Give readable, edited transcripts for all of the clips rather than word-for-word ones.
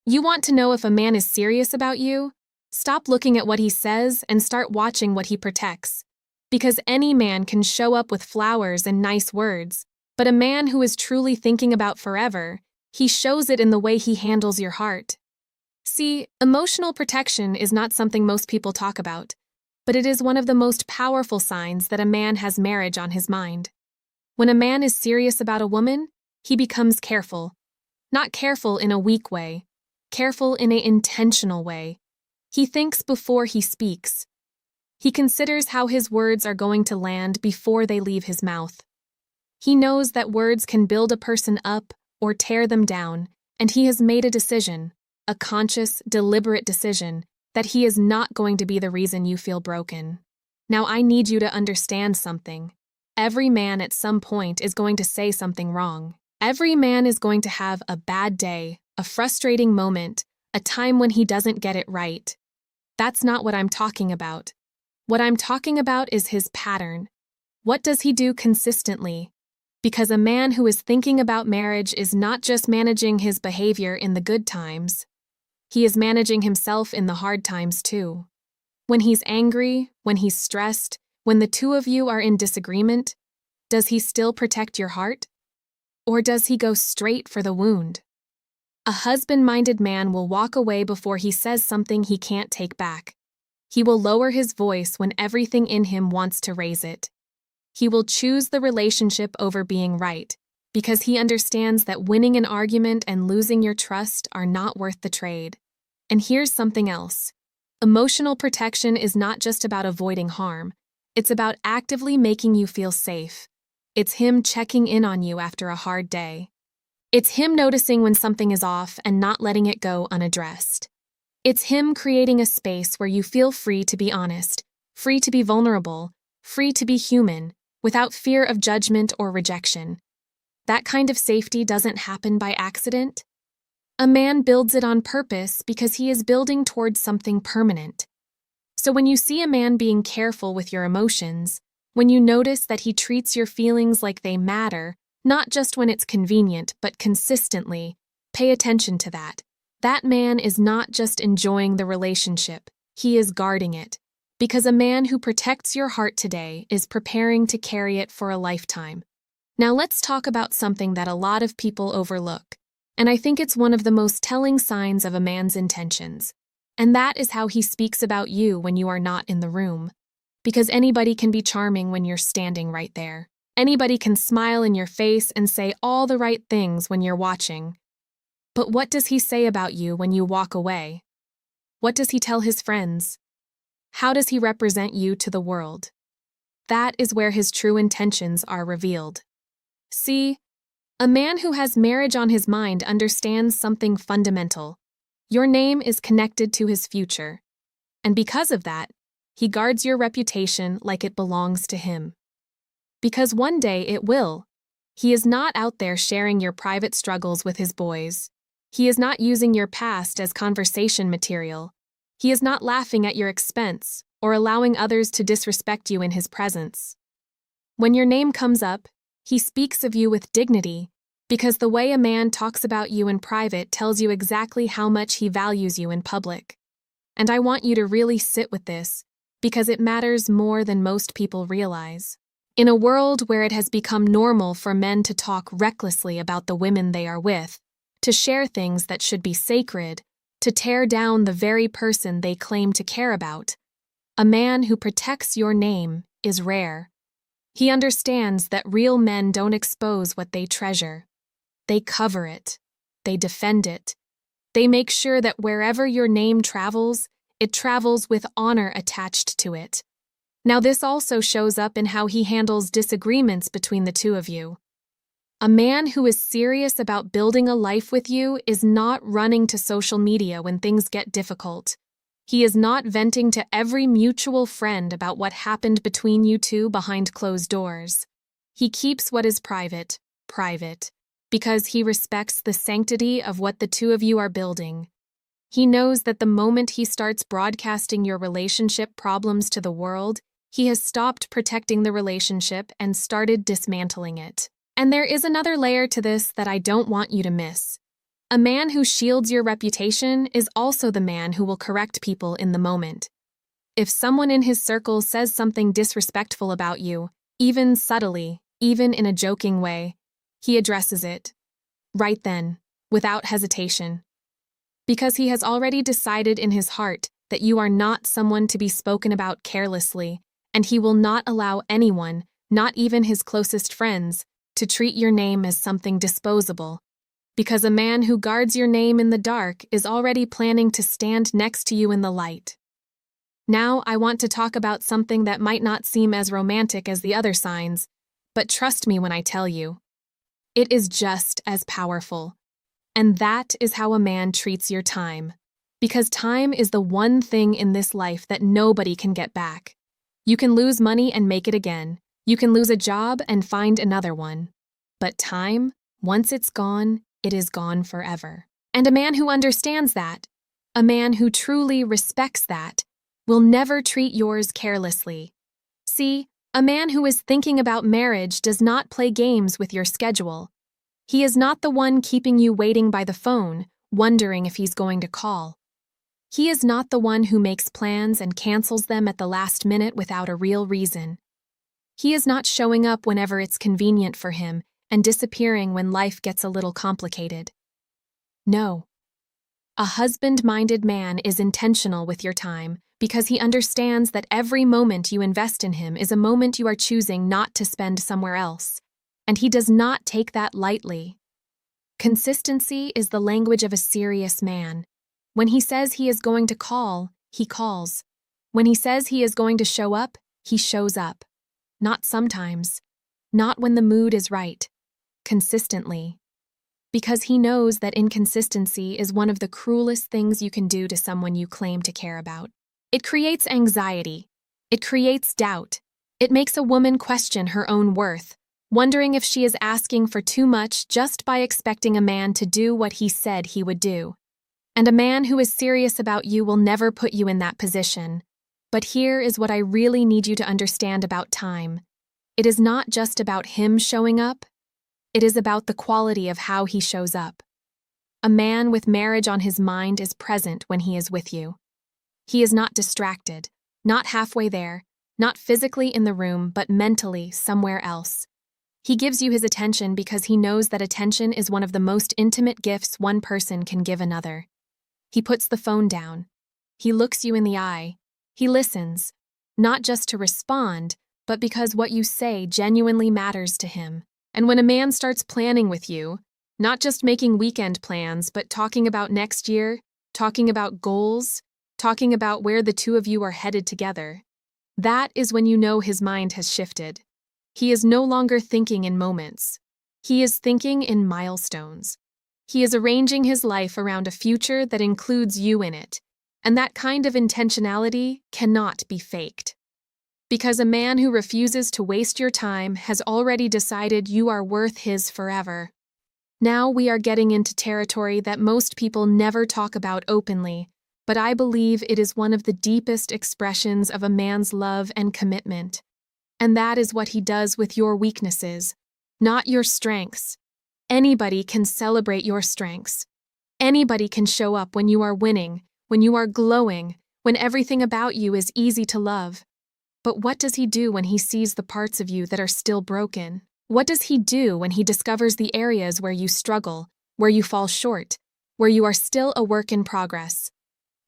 You want to know if a man is serious about you? Stop looking at what he says and start watching what he protects. Because any man can show up with flowers and nice words, but a man who is truly thinking about forever, he shows it in the way he handles your heart. See, emotional protection is not something most people talk about, but it is one of the most powerful signs that a man has marriage on his mind. When a man is serious about a woman, he becomes careful. Not careful in a weak way, careful in an intentional way. He thinks before he speaks. He considers how his words are going to land before they leave his mouth. He knows that words can build a person up or tear them down, and he has made a decision, a conscious, deliberate decision, that he is not going to be the reason you feel broken. Now I need you to understand something. Every man at some point is going to say something wrong. Every man is going to have a bad day, a frustrating moment, a time when he doesn't get it right. That's not what I'm talking about. What I'm talking about is his pattern. What does he do consistently? Because a man who is thinking about marriage is not just managing his behavior in the good times. He is managing himself in the hard times too. When he's angry, when he's stressed, when the two of you are in disagreement, does he still protect your heart? Or does he go straight for the wound? A husband-minded man will walk away before he says something he can't take back. He will lower his voice when everything in him wants to raise it. He will choose the relationship over being right, because he understands that winning an argument and losing your trust are not worth the trade. And here's something else. Emotional protection is not just about avoiding harm. It's about actively making you feel safe. It's him checking in on you after a hard day. It's him noticing when something is off and not letting it go unaddressed. It's him creating a space where you feel free to be honest, free to be vulnerable, free to be human, without fear of judgment or rejection. That kind of safety doesn't happen by accident. A man builds it on purpose because he is building towards something permanent. So when you see a man being careful with your emotions, when you notice that he treats your feelings like they matter, not just when it's convenient, but consistently, pay attention to that. That man is not just enjoying the relationship, he is guarding it. Because a man who protects your heart today is preparing to carry it for a lifetime. Now let's talk about something that a lot of people overlook, and I think it's one of the most telling signs of a man's intentions. And that is how he speaks about you when you are not in the room. Because anybody can be charming when you're standing right there. Anybody can smile in your face and say all the right things when you're watching. But what does he say about you when you walk away? What does he tell his friends? How does he represent you to the world? That is where his true intentions are revealed. See, a man who has marriage on his mind understands something fundamental. Your name is connected to his future. And because of that, he guards your reputation like it belongs to him. Because one day it will. He is not out there sharing your private struggles with his boys. He is not using your past as conversation material. He is not laughing at your expense or allowing others to disrespect you in his presence. When your name comes up, he speaks of you with dignity, because the way a man talks about you in private tells you exactly how much he values you in public. And I want you to really sit with this, because it matters more than most people realize. In a world where it has become normal for men to talk recklessly about the women they are with, to share things that should be sacred, to tear down the very person they claim to care about, a man who protects your name is rare. He understands that real men don't expose what they treasure. They cover it. They defend it. They make sure that wherever your name travels, it travels with honor attached to it. Now this also shows up in how he handles disagreements between the two of you. A man who is serious about building a life with you is not running to social media when things get difficult. He is not venting to every mutual friend about what happened between you two behind closed doors. He keeps what is private, private, because he respects the sanctity of what the two of you are building. He knows that the moment he starts broadcasting your relationship problems to the world, he has stopped protecting the relationship and started dismantling it. And there is another layer to this that I don't want you to miss. A man who shields your reputation is also the man who will correct people in the moment. If someone in his circle says something disrespectful about you, even subtly, even in a joking way, he addresses it. Right then, without hesitation. Because he has already decided in his heart that you are not someone to be spoken about carelessly, and he will not allow anyone, not even his closest friends, to treat your name as something disposable. Because a man who guards your name in the dark is already planning to stand next to you in the light. Now I want to talk about something that might not seem as romantic as the other signs, but trust me when I tell you. It is just as powerful. And that is how a man treats your time. Because time is the one thing in this life that nobody can get back. You can lose money and make it again. You can lose a job and find another one. But time, once it's gone, it is gone forever. And a man who understands that, a man who truly respects that, will never treat yours carelessly. See, a man who is thinking about marriage does not play games with your schedule. He is not the one keeping you waiting by the phone, wondering if he's going to call. He is not the one who makes plans and cancels them at the last minute without a real reason. He is not showing up whenever it's convenient for him and disappearing when life gets a little complicated. No. A husband-minded man is intentional with your time because he understands that every moment you invest in him is a moment you are choosing not to spend somewhere else, and he does not take that lightly. Consistency is the language of a serious man. When he says he is going to call, he calls. When he says he is going to show up, he shows up. Not sometimes. Not when the mood is right. Consistently. Because he knows that inconsistency is one of the cruelest things you can do to someone you claim to care about. It creates anxiety. It creates doubt. It makes a woman question her own worth, wondering if she is asking for too much just by expecting a man to do what he said he would do. And a man who is serious about you will never put you in that position. But here is what I really need you to understand about time. It is not just about him showing up. It is about the quality of how he shows up. A man with marriage on his mind is present when he is with you. He is not distracted, not halfway there, not physically in the room, but mentally somewhere else. He gives you his attention because he knows that attention is one of the most intimate gifts one person can give another. He puts the phone down. He looks you in the eye. He listens, not just to respond, but because what you say genuinely matters to him. And when a man starts planning with you, not just making weekend plans, but talking about next year, talking about goals, talking about where the two of you are headed together, that is when you know his mind has shifted. He is no longer thinking in moments. He is thinking in milestones. He is arranging his life around a future that includes you in it, and that kind of intentionality cannot be faked. Because a man who refuses to waste your time has already decided you are worth his forever. Now we are getting into territory that most people never talk about openly, but I believe it is one of the deepest expressions of a man's love and commitment. And that is what he does with your weaknesses, not your strengths. Anybody can celebrate your strengths. Anybody can show up when you are winning, when you are glowing, when everything about you is easy to love. But what does he do when he sees the parts of you that are still broken? What does he do when he discovers the areas where you struggle, where you fall short, where you are still a work in progress?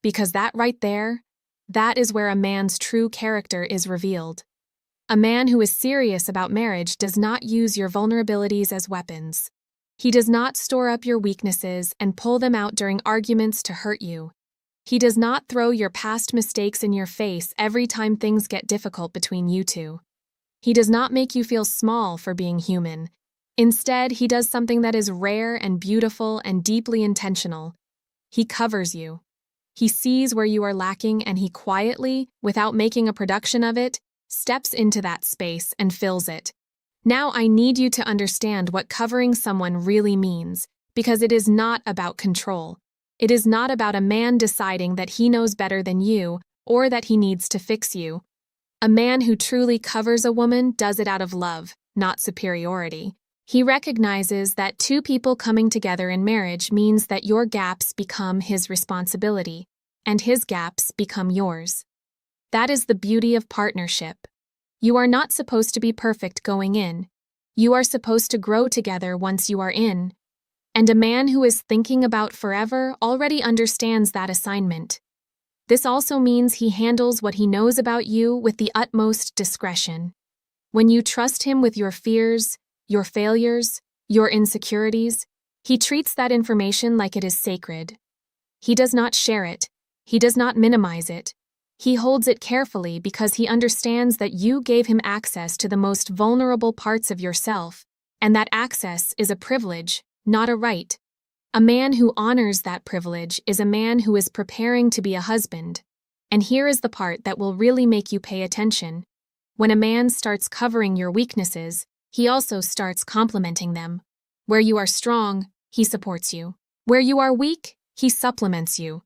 Because that right there, that is where a man's true character is revealed. A man who is serious about marriage does not use your vulnerabilities as weapons. He does not store up your weaknesses and pull them out during arguments to hurt you. He does not throw your past mistakes in your face every time things get difficult between you two. He does not make you feel small for being human. Instead, he does something that is rare and beautiful and deeply intentional. He covers you. He sees where you are lacking and he quietly, without making a production of it, steps into that space and fills it. Now I need you to understand what covering someone really means, because it is not about control. It is not about a man deciding that he knows better than you or that he needs to fix you. A man who truly covers a woman does it out of love, not superiority. He recognizes that two people coming together in marriage means that your gaps become his responsibility, and his gaps become yours. That is the beauty of partnership. You are not supposed to be perfect going in. You are supposed to grow together once you are in. And a man who is thinking about forever already understands that assignment. This also means he handles what he knows about you with the utmost discretion. When you trust him with your fears, your failures, your insecurities, he treats that information like it is sacred. He does not share it. He does not minimize it. He holds it carefully because he understands that you gave him access to the most vulnerable parts of yourself, and that access is a privilege, not a right. A man who honors that privilege is a man who is preparing to be a husband. And here is the part that will really make you pay attention. When a man starts covering your weaknesses, he also starts complimenting them. Where you are strong, he supports you. Where you are weak, he supplements you.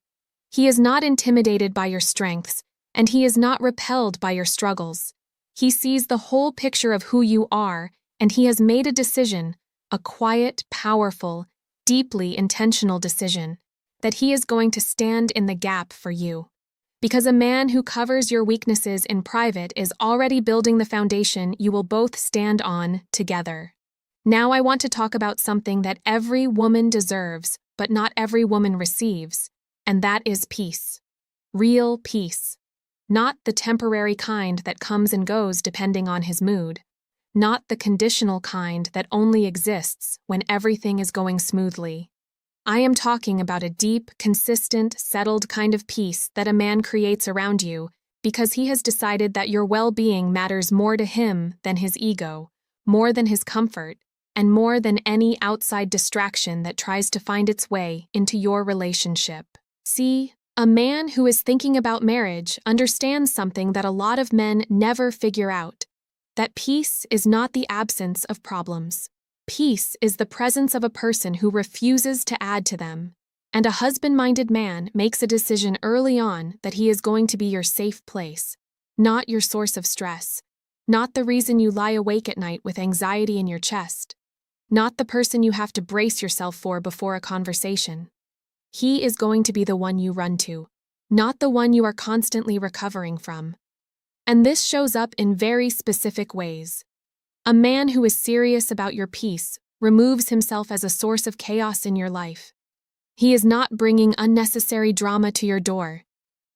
He is not intimidated by your strengths, and he is not repelled by your struggles. He sees the whole picture of who you are, and he has made a decision, a quiet, powerful, deeply intentional decision, that he is going to stand in the gap for you. Because a man who covers your weaknesses in private is already building the foundation you will both stand on together. Now I want to talk about something that every woman deserves, but not every woman receives, and that is peace. Real peace. Not the temporary kind that comes and goes depending on his mood. Not the conditional kind that only exists when everything is going smoothly. I am talking about a deep, consistent, settled kind of peace that a man creates around you because he has decided that your well-being matters more to him than his ego, more than his comfort, and more than any outside distraction that tries to find its way into your relationship. See, a man who is thinking about marriage understands something that a lot of men never figure out, that peace is not the absence of problems. Peace is the presence of a person who refuses to add to them, and a husband-minded man makes a decision early on that he is going to be your safe place, not your source of stress, not the reason you lie awake at night with anxiety in your chest, not the person you have to brace yourself for before a conversation. He is going to be the one you run to, not the one you are constantly recovering from. And this shows up in very specific ways. A man who is serious about your peace removes himself as a source of chaos in your life. He is not bringing unnecessary drama to your door.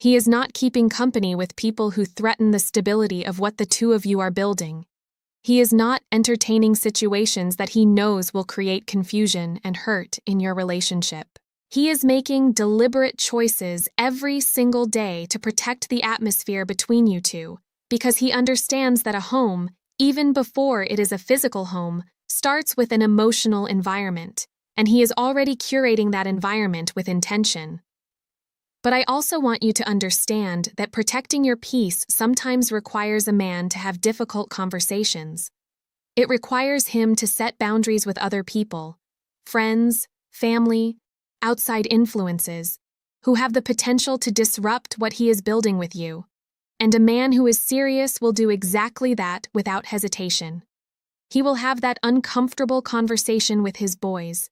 He is not keeping company with people who threaten the stability of what the two of you are building. He is not entertaining situations that he knows will create confusion and hurt in your relationship. He is making deliberate choices every single day to protect the atmosphere between you two, because he understands that a home, even before it is a physical home, starts with an emotional environment, and he is already curating that environment with intention. But I also want you to understand that protecting your peace sometimes requires a man to have difficult conversations. It requires him to set boundaries with other people, friends, family, outside influences, who have the potential to disrupt what he is building with you. And a man who is serious will do exactly that without hesitation. He will have that uncomfortable conversation with his boys.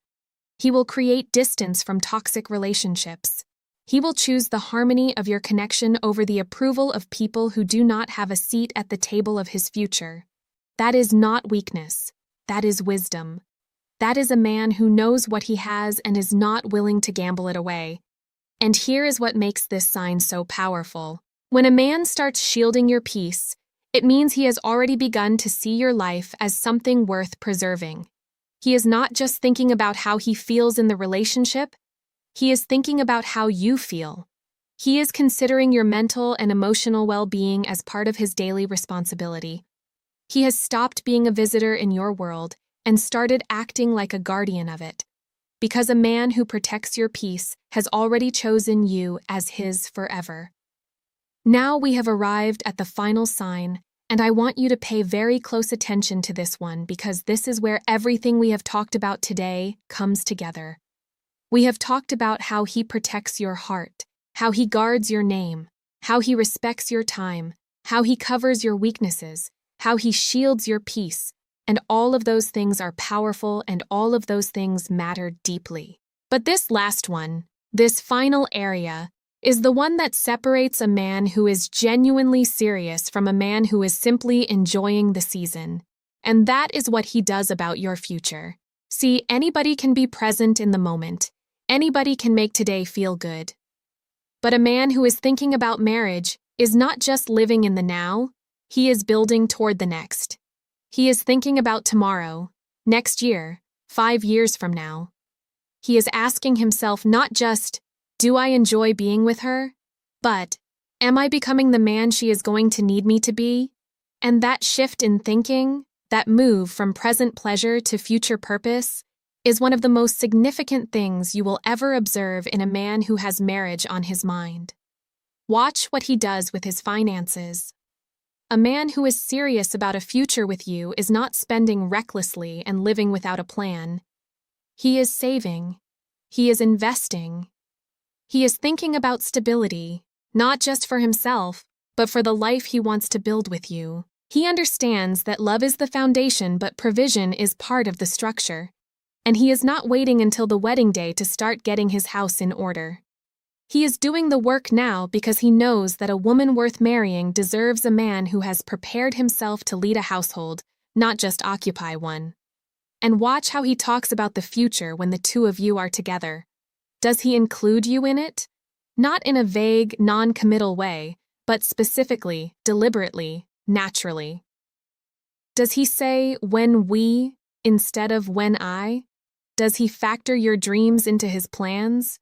He will create distance from toxic relationships. He will choose the harmony of your connection over the approval of people who do not have a seat at the table of his future. That is not weakness. That is wisdom. That is a man who knows what he has and is not willing to gamble it away. And here is what makes this sign so powerful. When a man starts shielding your peace, it means he has already begun to see your life as something worth preserving. He is not just thinking about how he feels in the relationship, he is thinking about how you feel. He is considering your mental and emotional well-being as part of his daily responsibility. He has stopped being a visitor in your world and started acting like a guardian of it, because a man who protects your peace has already chosen you as his forever. Now we have arrived at the final sign, and I want you to pay very close attention to this one because this is where everything we have talked about today comes together. We have talked about how he protects your heart, how he guards your name, how he respects your time, how he covers your weaknesses, how he shields your peace, and all of those things are powerful and all of those things matter deeply. But this last one, this final area, is the one that separates a man who is genuinely serious from a man who is simply enjoying the season. And that is what he does about your future. See, anybody can be present in the moment. Anybody can make today feel good. But a man who is thinking about marriage is not just living in the now, he is building toward the next. He is thinking about tomorrow, next year, 5 years from now. He is asking himself not just, do I enjoy being with her? But, am I becoming the man she is going to need me to be? And that shift in thinking, that move from present pleasure to future purpose, is one of the most significant things you will ever observe in a man who has marriage on his mind. Watch what he does with his finances. A man who is serious about a future with you is not spending recklessly and living without a plan. He is saving. He is investing. He is thinking about stability, not just for himself, but for the life he wants to build with you. He understands that love is the foundation, but provision is part of the structure. And he is not waiting until the wedding day to start getting his house in order. He is doing the work now because he knows that a woman worth marrying deserves a man who has prepared himself to lead a household, not just occupy one. And watch how he talks about the future when the two of you are together. Does he include you in it? Not in a vague, non-committal way, but specifically, deliberately, naturally. Does he say, when we, instead of when I? Does he factor your dreams into his plans?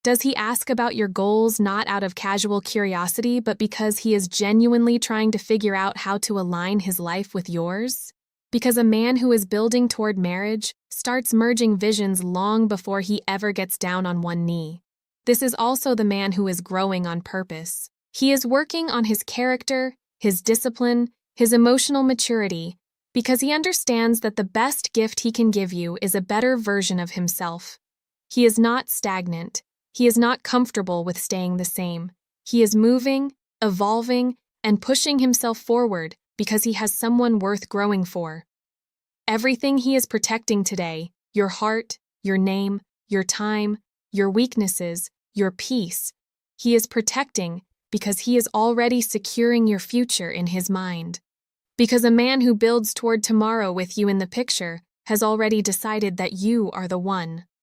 Does he ask about your goals not out of casual curiosity, but because he is genuinely trying to figure out how to align his life with yours? Because a man who is building toward marriage starts merging visions long before he ever gets down on one knee. This is also the man who is growing on purpose. He is working on his character, his discipline, his emotional maturity, because he understands that the best gift he can give you is a better version of himself. He is not stagnant. He is not comfortable with staying the same. He is moving, evolving, and pushing himself forward because he has someone worth growing for. Everything he is protecting today, your heart, your name, your time, your weaknesses, your peace, he is protecting because he is already securing your future in his mind. Because a man who builds toward tomorrow with you in the picture has already decided that you are the one.